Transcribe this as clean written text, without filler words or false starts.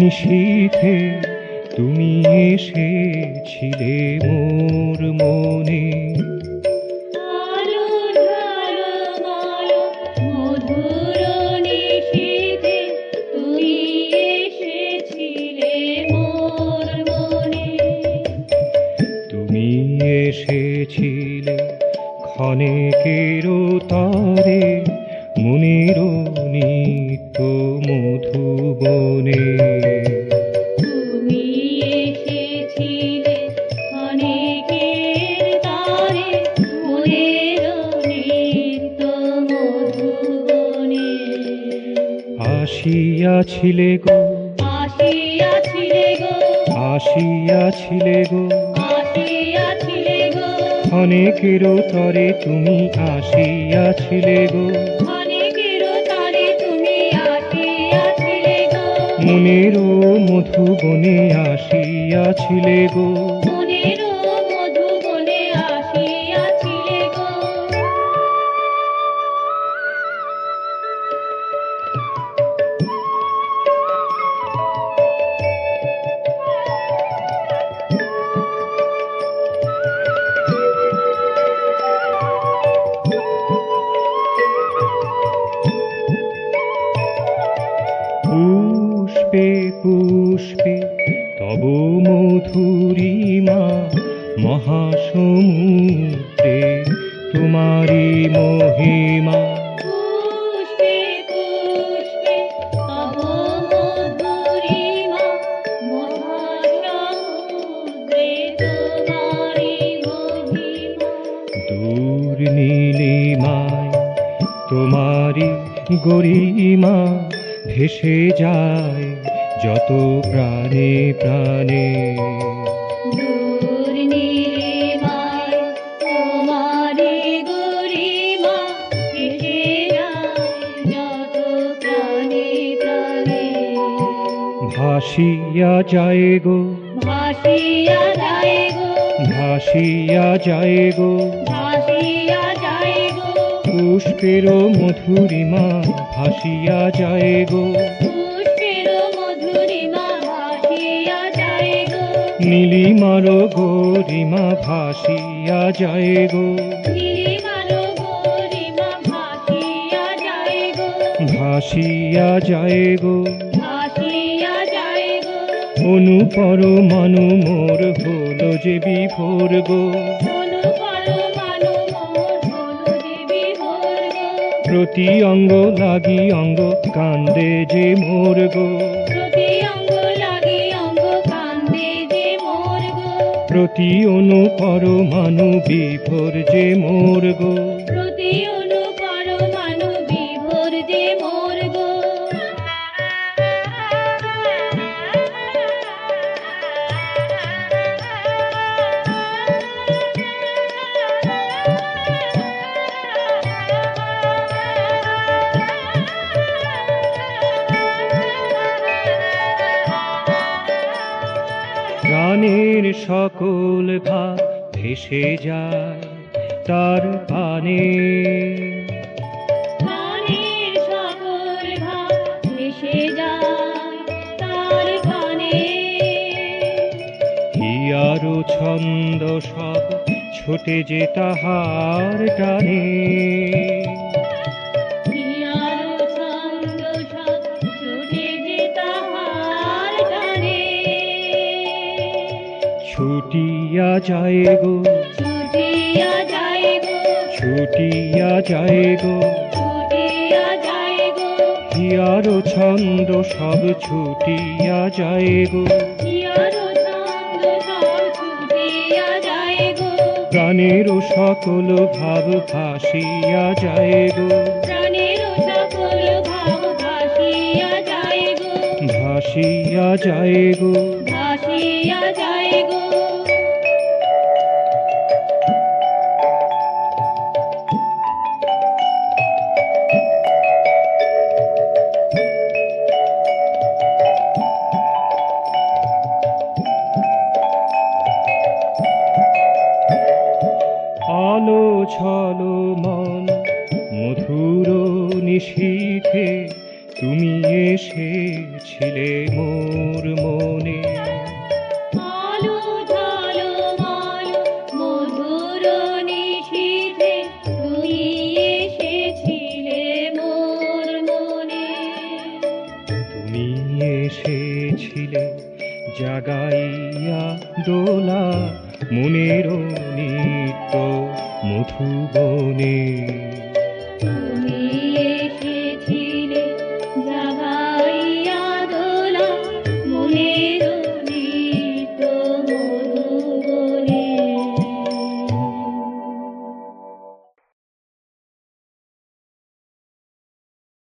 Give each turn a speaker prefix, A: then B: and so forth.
A: নিশীথে তুমি এসেছিলে মোর মনে। তুমি এসেছিলে ক্ষণেকের তরে মনের নিত্য মধুবনে।
B: তুমি এসেছিলে ক্ষণেকের তরে মনের নিত্য মধুবনে।
A: আসিয়াছিলে গো,
B: আসিয়াছিলে গো,
A: আসিয়াছিলে গো,
B: আসিয়াছিলে গো,
A: ক্ষণেকের তরে তুমি আসিয়াছিলে গো।
B: ক্ষণেকের তরে তুমি আসিয়াছিলে গো,
A: মনের মধুবনে আসিয়াছিলে গো।
B: মনের মধুবনে আসিয়াছিলে গো।
A: পুষ্পে পুষ্পে তব মধুরিমা, মহাসমুদ্রে তোমারি মহিমা।
B: পুষ্পে পুষ্পে তব মধুরিমা, মহাসমুদ্রে তোমারি মহিমা।
A: দূর নীলিমায় তোমারি গরিমা, ভেসে যায় যত প্রাণে প্রাণে।
B: দূর নীলিমায় তোমারি গরিমা, ভেসে যায় যত প্রাণে প্রাণে।
A: ভাসিয়া যায় গো,
B: ভাসিয়া যায় গো,
A: ভাসিয়া যায় গো,
B: ভাসিয়া যায় গো,
A: পুষ্পের মধুরিমা ভাসিয়া যায় গো।
B: পুষ্পের মধুরিমা ভাসিয়া যায় গো,
A: নীলিমার গরিমা ভাসিয়া যায় গো।
B: নীলিমার গরিমা ভাসিয়া যায় গো,
A: ভাসিয়া যায় গো।
B: ভাসিয়া যায় গো।
A: অনুপরমাণু মোর হলো যে বিভোর গো।
B: অনু পরমাণু মোর হলো যে বিভোর গো,
A: প্রতি অঙ্গ লাগি অঙ্গ কান্দে যে মোর গো।
B: প্রতি অঙ্গ লাগি অঙ্গ কান্দে যে মোর গো,
A: প্রতি অনুপরমাণু বিভোর যে মোর গো।
B: প্রতি অনু পরমাণু বিভোর যে মোর গো।
A: প্রাণের সকল ভাব ভেসে যায় তার পানে।
B: প্রাণের সকল ভাব ভেসে যায় তার পানে।
A: হিয়ারো ছন্দ সব ছোটে যে তাহার টানে।
B: হিয়ার ছন্দ সব ছুটে যে তাহার টানে।
A: ছুটিয়া যায় গো,
B: ছুটিয়া যায় গো,
A: ছুটিয়া যায় গো।
B: ছুটিয়া যায় গো,
A: হিয়ারো ছন্দ সব ছুটিয়া যায় গো।
B: হিয়ার ছন্দ সব ছুটিয়া যায় গো।
A: প্রাণের সকল ভাব ভাসিয়া যায় গো।
B: প্রাণের সকল ভাব ভাসিয়া যায় গো,
A: ভাসিয়া যায় গো।
B: ভাসিয়া যায় গো।
A: আলো ছলো মন মধুর নিশীথে তুমি এসেছিলে মোর জাগাইয়া দোলা মনের নিত্য মধুবনে।